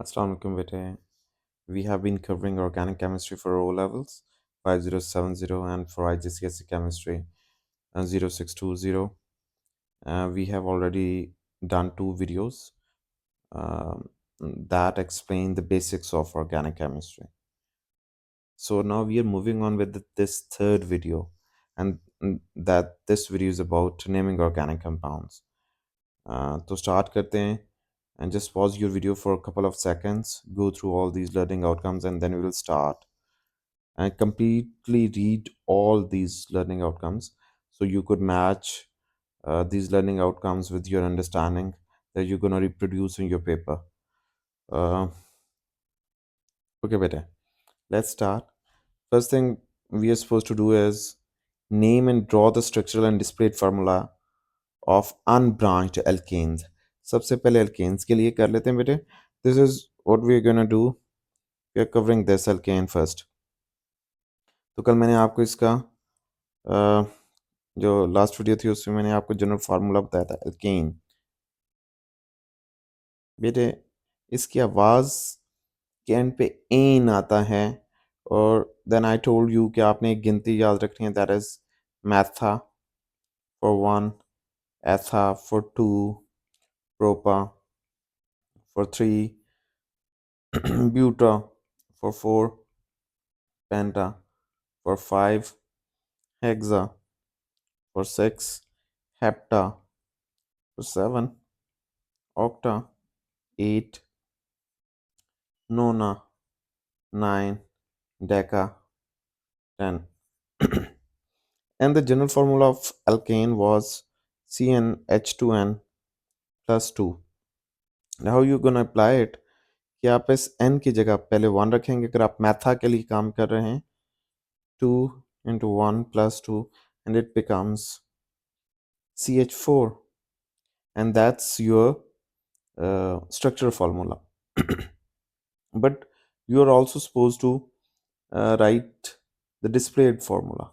Assalamu alaikum bete. We have been covering organic chemistry for O levels 5070 and for IGCSE chemistry 0620. We have already done two videos um, that explain the basics of organic chemistry. So now we are moving on with this third video, and that this video is about naming organic compounds. To start करते हैं and just pause your video for a couple of seconds, go through all these learning outcomes, and then we will start and completely read all these learning outcomes so you could match these learning outcomes with your understanding that you're going to reproduce in your paper. Uh, okay, beta, let's start. First thing we are supposed to do is name and draw the structural and displayed formula of unbranched alkanes. सबसे पहले alkanes के लिए कर लेते हैं बेटे. This is what we are gonna do. We are covering this alkane first. तो कल मैंने आपको इसका जो लास्ट वीडियो थी उसमें मैंने आपको जनरल फार्मूला बताया था alkane. बेटे इसकी आवाज़ के एंड पे एन आता है और देन आई टोल्ड यू कि आपने एक गिनती याद रखनी है, दैट इज मैथा for 1, etha for 2, propa for 3, buta for 4, penta for 5, hexa for 6, hepta for 7, octa 8, nona 9, deca 10. And the general formula of alkane was CnH2n plus 2. Now how you gonna apply it कि आप इस n की जगह पहले 1 रखेंगे. अगर आप मैथा के लिए काम कर रहे हैं 2 into 1 plus 2 and it becomes CH4 and that's your structural formula. But you are also supposed to write the displayed formula.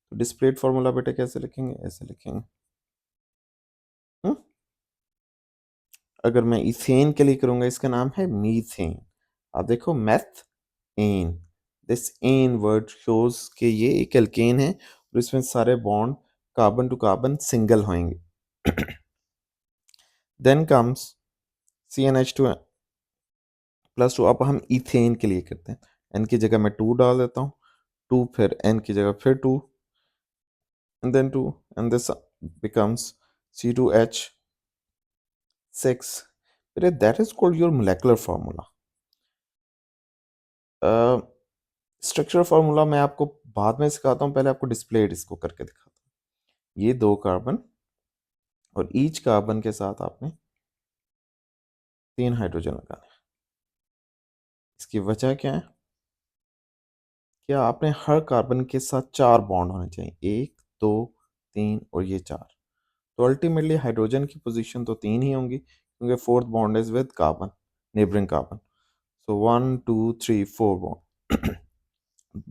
तो displayed formula बेटा कैसे लिखेंगे? ऐसे लिखेंगे. अगर मैं इथेन के लिए करूंगा इसका नाम है मीथेन. आप देखो meth N, this N word shows कि ये एक एल्केन है और इसमें सारे bond carbon to carbon single होंगे. Then comes CnH2 plus 2. अब हम इथेन के लिए करते हैं. एन की जगह मैं 2 डाल देता हूँ, 2 फिर एन की जगह फिर 2 and then 2 and this becomes C2H6. That is called your molecular formula. Structural formula मैं आपको बाद में सिखाता हूँ, पहले आपको डिस्प्लेड इसको करके दिखाता हूँ. ये 2 कार्बन और ईच कार्बन के साथ आपने 3 हाइड्रोजन लगाने. इसकी वजह क्या है? क्या आपने हर कार्बन के साथ 4 बॉन्ड होने चाहिए, 1 2 3 और ये 4. तो अल्टीमेटली हाइड्रोजन की पोजीशन तो 3 ही होंगी क्योंकि fourth bond is with carbon, neighbouring carbon. So 1 2 3 4 bond,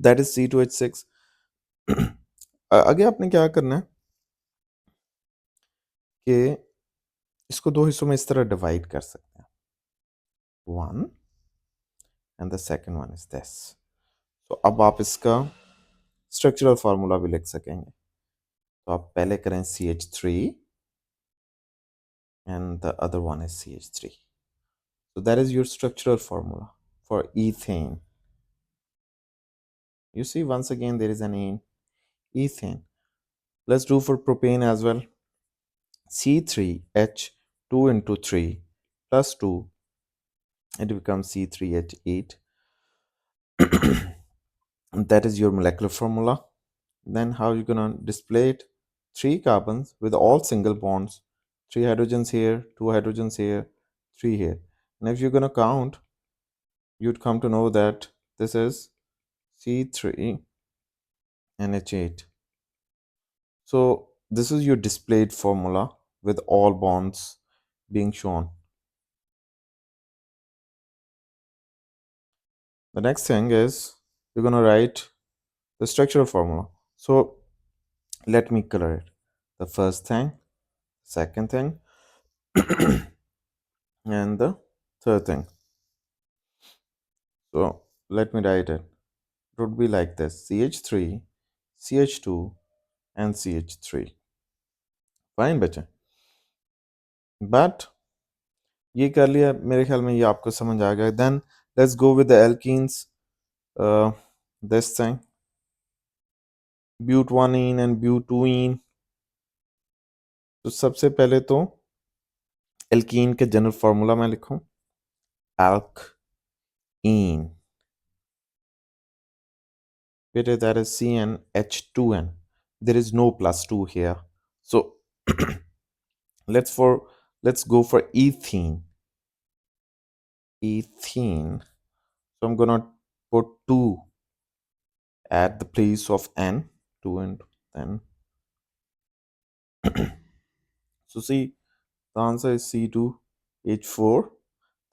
that is C2H6. आगे आपने क्या करना है कि इसको 2 हिस्सों में इस तरह डिवाइड कर सकते हैं. 1 and the second one is this. तो अब आप इसका स्ट्रक्चरल फार्मूला भी लिख सकेंगे. तो आप पहले करें CH3 and the other one is CH3. So that is your structural formula for ethane. You see, once again there is an ene, ethane. Let's do for propane as well. C3H2 into 3 plus 2, it becomes C3H8. That is your molecular formula. Then how you gonna display it? 3 carbons with all single bonds, 3 hydrogens here, 2 hydrogens here, 3 here. And if you're gonna count, you'd come to know that this is C3 and H8. So this is your displayed formula with all bonds being shown. The next thing is we're going to write the structural formula. So let me color it. The first thing, second thing, and the third thing. So let me write it. It would be like this: CH3, CH2, and CH3. Fine बच्चे, but ये कर लिया, मेरे ख्याल में ये आपको समझ आ गया. Then let's go with the alkenes. This thing, ब्यूटवानीन एंड ब्यूटूइन. तो सबसे पहले तो एल्कीन के जनरल फार्मूला मैं लिखूं. एल्कीन, बेटे that is CnH2n. There is no +2 here. So let's go for ethene. Ethene. So I'm gonna put 2 at the place of n. 2 and then. So see, the answer is C2H4.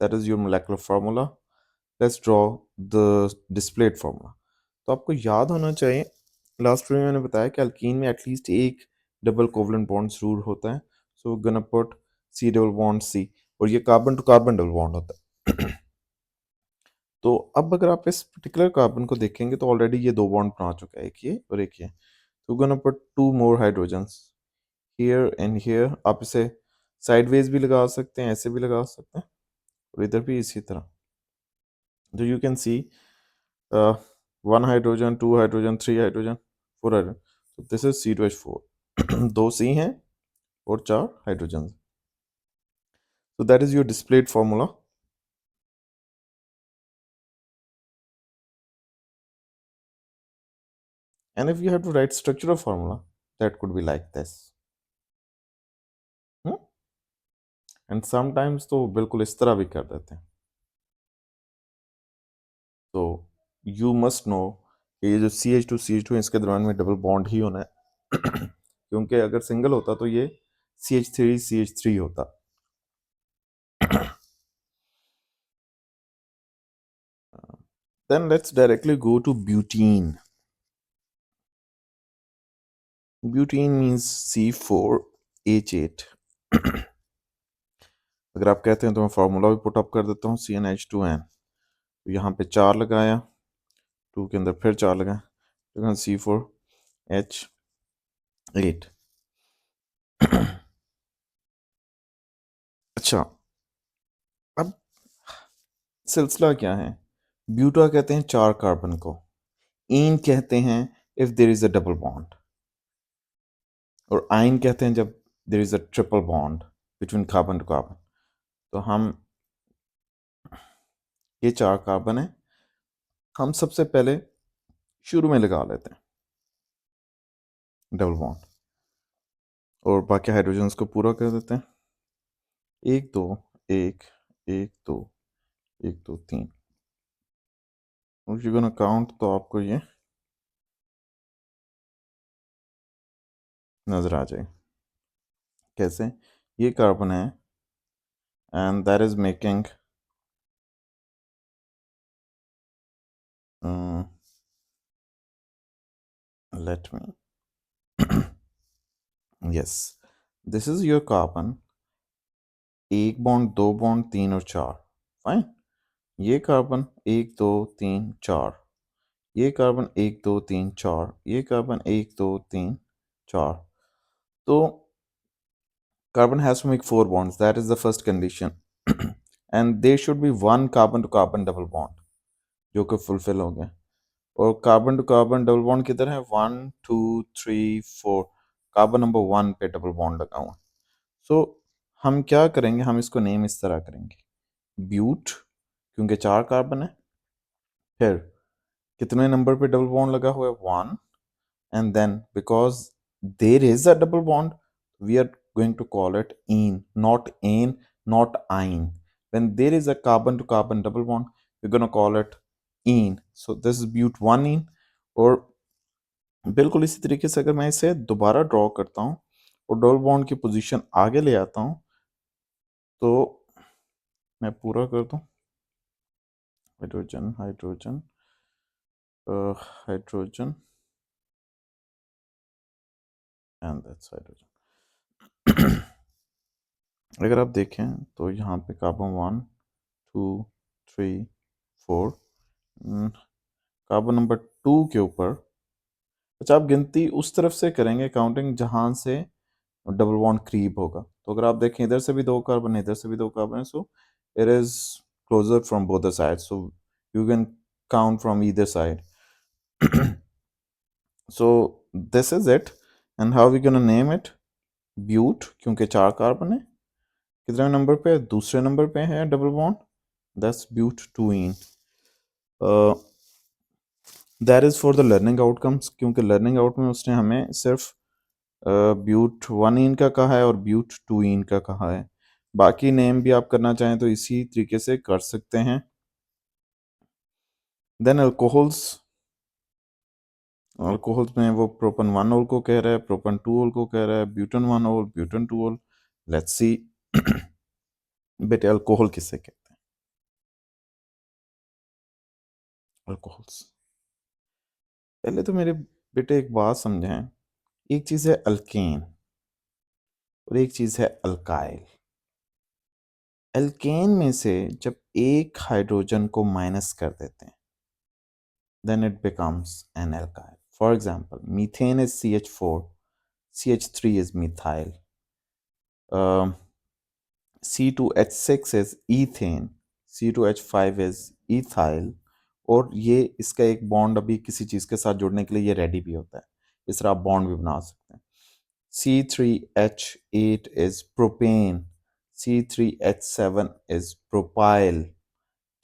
That is your molecular formula. Let's draw the displayed formula. तो आपको याद होना चाहिए, last में मैंने बताया कि alkyne में एटलीस्ट एक डबल कोवलेंट बॉन्ड जरूर होता है. So gonna put C double bond C, और ये carbon to carbon double bond होता है. तो अब अगर आप इस पर्टिकुलर कार्बन को देखेंगे तो ऑलरेडी ये दो बॉन्ड बना चुका है, एक ये और एक ये. तो गना put 2 more hydrogens here and here. आप इसे साइडवेज भी लगा सकते हैं, ऐसे भी लगा सकते हैं, और इधर भी इसी तरह. तो you can see 1 hydrogen, 2 hydrogen, 3 hydrogen, 4 hydrogen. तो दिस इज C2H4. 2 C हैं और 4 hydrogen. So that is your displayed formula. And if you have to write structural formula, that could be like this. And sometimes तो बिल्कुल इस तरह भी कर देते हैं. तो you must know कि ये जो CH2 CH2 है, इसके दरम्यान में डबल बॉन्ड ही होना है. क्योंकि अगर सिंगल होता तो ये CH3 CH3 होता. Then let's directly go to butene. Butene means C4H8. अगर आप कहते हैं तो मैं फार्मूला भी पुट अप कर देता हूँ. CnH2n. तो यहाँ पे 4 लगाया, 2 के अंदर फिर 4 लगाया, तो C4H8. अच्छा, अब सिलसिला क्या है? ब्यूटा कहते हैं 4 कार्बन को, ईन कहते हैं if there is a double bond, और आइन कहते हैं जब there is a triple bond between carbon to carbon. तो हम ये 4 कार्बन है, हम सबसे पहले शुरू में लगा लेते हैं डबल बॉन्ड, और बाकी हाइड्रोजन्स को पूरा कर देते हैं. 1 2 1 1 2 1 2 3. If you're gonna count तो आपको ये नजर आ जाए. कैसे? ये कार्बन है and that is making let me yes, this is your carbon. 1 bond, 2 bond, 3 और 4. फाइन. ये कार्बन 1 2 3 4, ये कार्बन 1 2 3 4, ये कार्बन 1 2 3 4. तो carbon has to make 4 bonds. That is the first condition. And there should be one carbon to carbon double bond जो कि fulfil हो गया. और carbon to carbon double bond किधर है? 1 2 3 4. कार्बन नंबर 1 पे डबल बॉन्ड लगा हुआ. सो हम क्या करेंगे, हम इसको नेम इस तरह करेंगे, ब्यूट, क्योंकि 4 कार्बन है. फिर कितने नंबर पे डबल बॉन्ड लगा हुआ है? 1. And then because there is a double bond, we are going to call it ene, not ane, not ine. When there is a carbon to carbon double bond, we're going to call it ene. So this is but1ene. और बिल्कुल इसी तरीके से अगर मैं इसे दोबारा draw करता हूँ और डबल बॉन्ड की पोजीशन आगे ले आता हूँ, तो मैं पूरा कर दूँ, hydrogen hydrogen hydrogen and that's hydrogen. अगर आप देखें तो यहाँ पे कार्बन 1 2 3 4 कार्बन नंबर 2 के ऊपर। अच्छा, आप गिनती उस तरफ से करेंगे काउंटिंग जहां से डबल बॉन्ड क्रीप होगा। तो अगर आप देखें इधर से भी 2 कार्बन है, इधर से भी 2 कार्बन है, so it is closer from both the side, so you can count from either side. So this is it. And how we gonna name it? But, क्योंकि 4 कार्बन है। कितने नंबर पे? दूसरे नंबर पे है डबल बॉन्ड, दैट्स ब्यूटटूइन। That is for the learning outcomes, क्योंकि learning out में उसने हमें सिर्फ ब्यूट 1 इन का कहा है और ब्यूट 2 इन का कहा है। बाकी नेम भी आप करना चाहें तो इसी तरीके से कर सकते हैं। देन अल्कोहल्स, अल्कोहल्स में वो प्रोपन 1 ओल को कह रहा है, प्रोपन 2 ओल को कह रहा है, ब्यूटन 1 ओल, ब्यूटन 2 ओल। लेट्स सी बेटे अल्कोहल किससे कहते हैं? अल्कोहल्स, पहले तो मेरे बेटे एक बात समझें, एक चीज है अल्केन और एक चीज है अल्काइल। एल्केन में से जब एक हाइड्रोजन को माइनस कर देते हैं then it becomes an alkyl. For example, methane is CH4, CH3 is methyl, C2H6 is ethane, C2H5 is ethyl। और ये इसका एक बॉन्ड अभी किसी चीज के साथ जुड़ने के लिए ये रेडी भी होता है, इस तरह आप बॉन्ड भी बना सकते हैं। C3H8 is propane, C3H7 is propyl,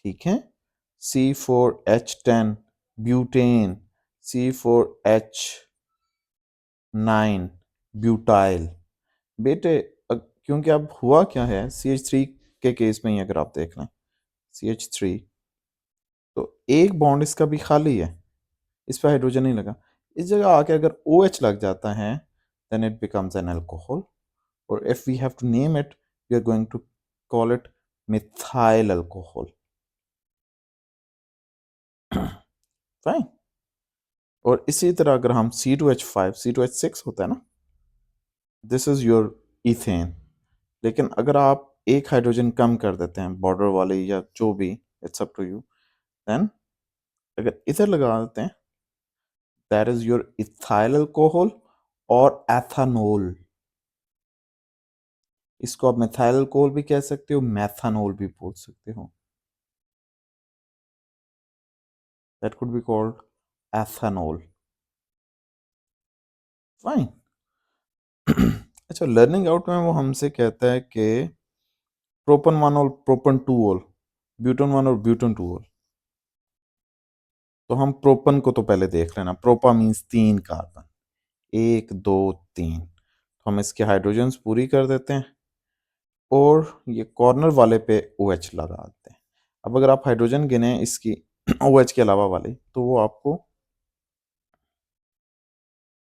ठीक है। C4H10 butane, C4H9 butyl. बेटे क्योंकि अब हुआ क्या है, CH3 के केस में ही अगर आप देख लें CH3, तो एक बॉन्ड इसका भी खाली है, इस पर हाइड्रोजन नहीं लगा। इस जगह आके अगर OH लग जाता है then it becomes an alcohol, or if we have to name it we are going to call it methyl alcohol, fine। और इसी तरह अगर हम C2H5, C2H6 होता है ना, दिस इज योर इथेन। लेकिन अगर आप एक हाइड्रोजन कम कर देते हैं बॉर्डर वाले या जो भी, it's up to you, then अगर इधर लगा देते हैं that is your ethyl alcohol और एथानोल। इसको आप मिथाइल अल्कोहल भी कह सकते हो, मैथानोल भी बोल सकते हो, that could be called ethanol, fine. अच्छा, लर्निंग आउट में वो हमसे कहता है कि प्रोपन 1 और प्रोपन 2 ओल, ब्यूटन 1 और ब्यूटन 2 ओल। तो हम प्रोपन को तो पहले देख लेना। प्रोपा मीन्स 3 कार्बन, 1 2 3। तो हम इसके हाइड्रोजन्स पूरी कर देते हैं और ये कॉर्नर वाले पे OH लगा देते हैं। अब अगर आप हाइड्रोजन गिने इसकी OH के अलावा वाले, तो वो आपको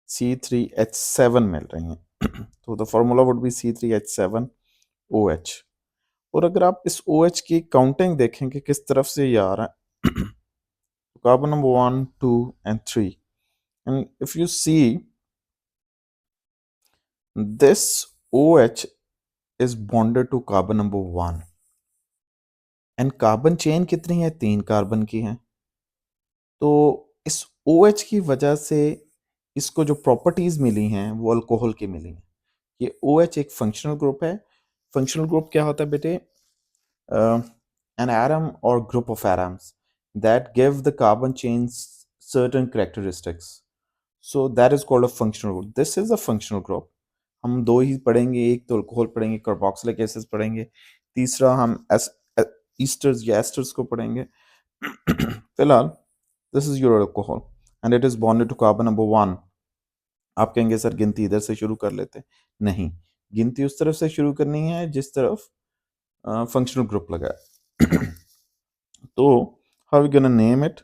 C3H7 मिल रही हैं। तो the formula would be C3H7OH। और अगर आप इस OH की काउंटिंग देखें कि किस तरफ से ये आ रहा है, carbon number 1 2 and 3, and if you see this OH is bonded to carbon number 1 and carbon chain कितनी है? 3 कार्बन की है। तो इस OH की वजह से इसको जो प्रॉपर्टीज मिली हैं वो अल्कोहल की मिली हैं। ये OH एक फंक्शनल ग्रुप है। फंक्शनल ग्रुप क्या होता है बेटे? An atom or group of atoms that give the carbon chains certain characteristics. So that is called a functional group. This is a functional group. हम दो ही पढ़ेंगे, एक तो अल्कोहल पढ़ेंगे, कार्बोक्सिलिक एसिड्स पढ़ेंगे, तीसरा हम ईस्टर्स या एस्टर्स को पढ़ेंगे। फिलहाल this is your alcohol and it is bonded to carbon number 1। आप कहेंगे सर गिनती इधर से शुरू कर लेते, नहीं, गिनती उस तरफ से शुरू करनी है जिस तरफ फंक्शनल ग्रुप लगा है। तो how we gonna name it?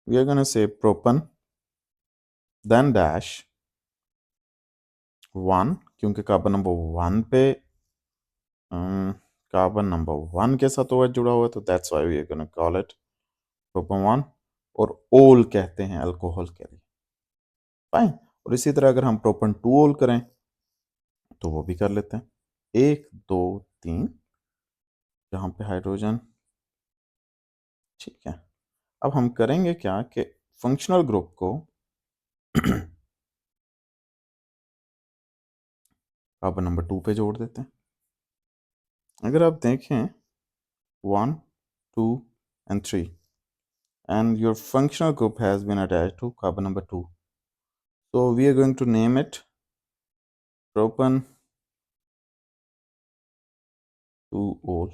We are gonna say propan then dash 1, क्योंकि कार्बन नंबर 1 पे कार्बन नंबर 1 के साथ OH जुड़ा हुआ है, तो that's why we are gonna call it propene 1। और ओल कहते हैं अल्कोहल के लिए, फाइन। और इसी तरह अगर हम प्रोपन 2 ओल करें तो वो भी कर लेते हैं, 1 2 3, यहाँ पे हाइड्रोजन, ठीक है। अब हम करेंगे क्या कि फंक्शनल ग्रुप को कार्बन नंबर 2 पे जोड़ देते हैं। अगर आप देखें 1, 2 and 3 and your functional group has been attached to carbon number 2, so we are going to name it propan 2ol,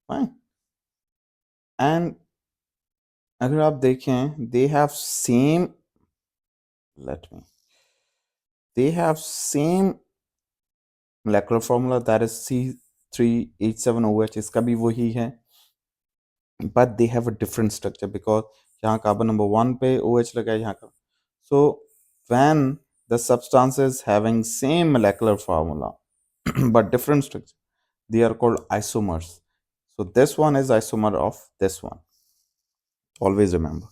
fine. And अगर आप देखें they have same molecular formula, that is C3H7OH, इसका भी वही है, but they have a different structure because यहाँ carbon number 1 पे OH लगा है यहाँ का. So when the substances having same molecular formula but different structure, they are called isomers. So this one is isomer of this one, always remember.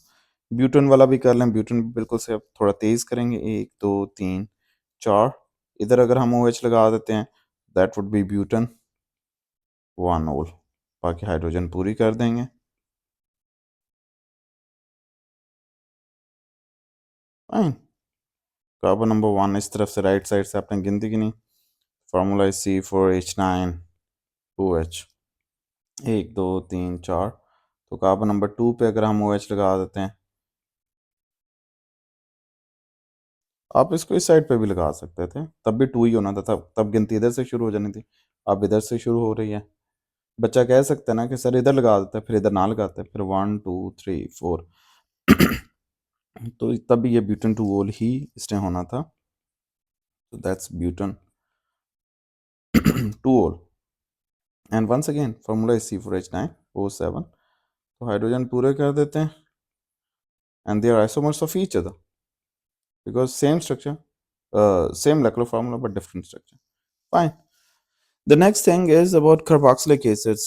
Butane वाला भी कर लें, ब्यूटेन भी बिल्कुल से अब थोड़ा तेज करेंगे, 1 2 3 4, इधर अगर हम OH लगा देते हैं that would be butane 1ol, बाकी हाइड्रोजन पूरी कर देंगे, फाइन. कार्बन नंबर 1 इस तरफ से राइट साइड से आपने गिनती की नहीं, फार्मूला इज C4H9OH, 1 2 3 4. तो कार्बन नंबर 2 पे अगर हम OH लगा देते हैं, आप इसको इस साइड पे भी लगा सकते थे, तब भी 2 ही होना था, तब गिनती इधर से शुरू हो जानी थी, अब इधर से शुरू हो रही है. बच्चा कह सकता है ना कि सर इधर लगा देते हैं, फिर इधर ना लगाते, फिर 1 2 3 4 तो तब भी ये ब्यूटेन 2ol ही इसने होना था, तो that's butane 2ol. And once again formula is C4H9O7, तो हाइड्रोजन पूरे कर देते हैं, and they are isomers of each other because same structure, same molecular formula but different structure, fine. The next thing is about carboxylic acids.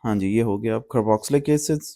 हाँ जी, ये हो गया अब carboxylic acids.